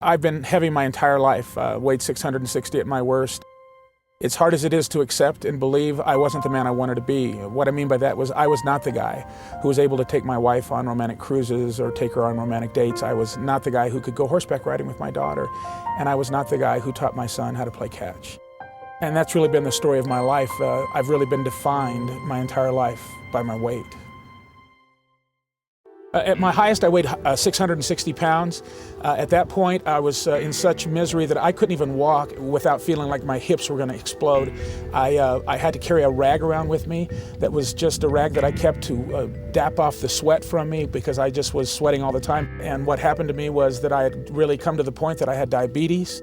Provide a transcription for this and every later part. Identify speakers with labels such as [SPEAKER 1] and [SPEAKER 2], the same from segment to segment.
[SPEAKER 1] I've been heavy my entire life, weighed 660 at my worst. It's hard as it is to accept and believe I wasn't the man I wanted to be. What I mean by that was I was not the guy who was able to take my wife on romantic cruises or take her on romantic dates. I was not the guy who could go horseback riding with my daughter. And I was not the guy who taught my son how to play catch. And that's really been the story of my life. I've really been defined my entire life by my weight. At my highest, I weighed 660 pounds. At that point, I was in such misery that I couldn't even walk without feeling like my hips were going to explode. I had to carry a rag around with me that was just a rag that I kept to dap off the sweat from me because I just was sweating all the time. And what happened to me was that I had really come to the point that I had diabetes.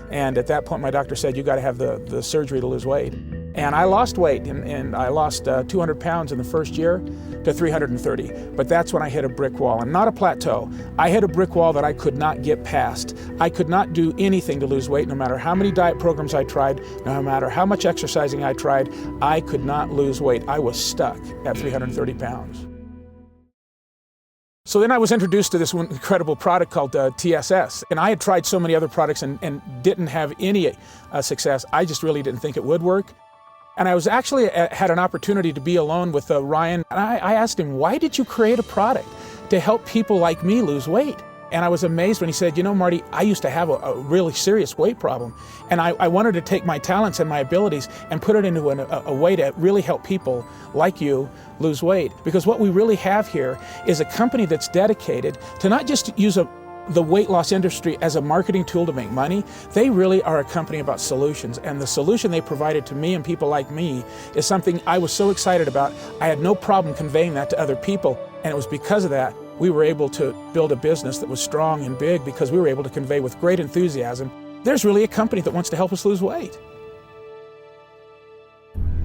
[SPEAKER 1] And at that point, my doctor said, you got to have the surgery to lose weight. And I lost weight, and I lost 200 pounds in the first year to 330. But that's when I hit a brick wall, and not a plateau. I hit a brick wall that I could not get past. I could not do anything to lose weight, no matter how many diet programs I tried, no matter how much exercising I tried, I could not lose weight. I was stuck at 330 pounds. So then I was introduced to this incredible product called TSS. And I had tried so many other products and didn't have any success. I just really didn't think it would work. And I was actually had an opportunity to be alone with Ryan. And I asked him, why did you create a product to help people like me lose weight? And I was amazed when he said, you know, Marty, I used to have a really serious weight problem. And I wanted to take my talents and my abilities and put it into a way to really help people like you lose weight. Because what we really have here is a company that's dedicated to not just use the weight loss industry as a marketing tool to make money. They really are a company about solutions. And the solution they provided to me and people like me is something I was so excited about. I had no problem conveying that to other people. And it was because of that we were able to build a business that was strong and big because we were able to convey with great enthusiasm, there's really a company that wants to help us lose weight.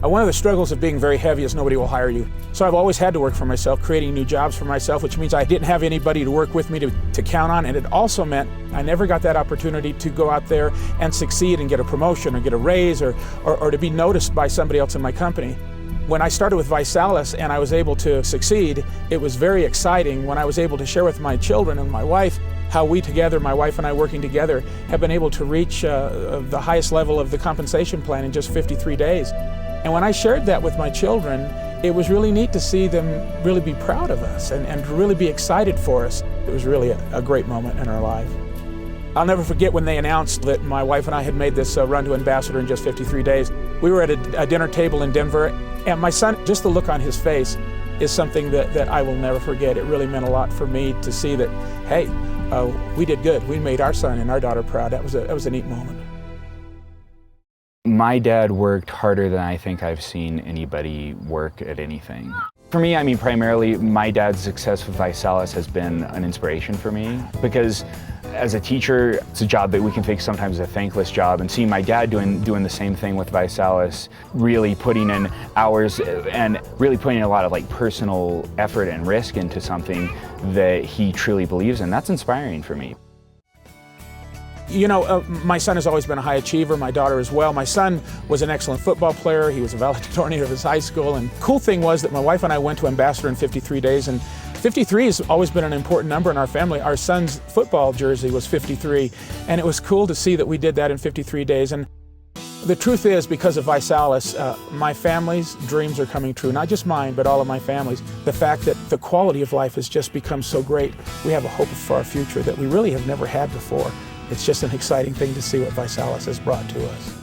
[SPEAKER 1] One of the struggles of being very heavy is nobody will hire you. So I've always had to work for myself, creating new jobs for myself, which means I didn't have anybody to work with me to count on. And it also meant I never got that opportunity to go out there and succeed and get a promotion or get a raise or to be noticed by somebody else in my company. When I started with ViSalus and I was able to succeed, it was very exciting when I was able to share with my children and my wife how we together, my wife and I working together, have been able to reach the highest level of the compensation plan in just 53 days. And when I shared that with my children, it was really neat to see them really be proud of us and to really be excited for us. It was really a great moment in our life. I'll never forget when they announced that my wife and I had made this run to ambassador in just 53 days. We were at a dinner table in Denver, and my son, just the look on his face is something that I will never forget. It really meant a lot for me to see that, hey, we did good. We made our son and our daughter proud. That was a neat moment.
[SPEAKER 2] My dad worked harder than I think I've seen anybody work at anything. For me, I mean, primarily, my dad's success with ViSalus has been an inspiration for me because as a teacher, it's a job that we can think sometimes is a thankless job, and seeing my dad doing the same thing with ViSalus, really putting in hours and really putting a lot of like personal effort and risk into something that he truly believes in, that's inspiring for me.
[SPEAKER 1] You know, my son has always been a high achiever, my daughter as well. My son was an excellent football player. He was a valedictorian of his high school. And cool thing was that my wife and I went to ambassador in 53 days. And 53 has always been an important number in our family. Our son's football jersey was 53. And it was cool to see that we did that in 53 days. And the truth is, because of ViSalus, my family's dreams are coming true. Not just mine, but all of my family's. The fact that the quality of life has just become so great. We have a hope for our future that we really have never had before. It's just an exciting thing to see what ViSalus has brought to us.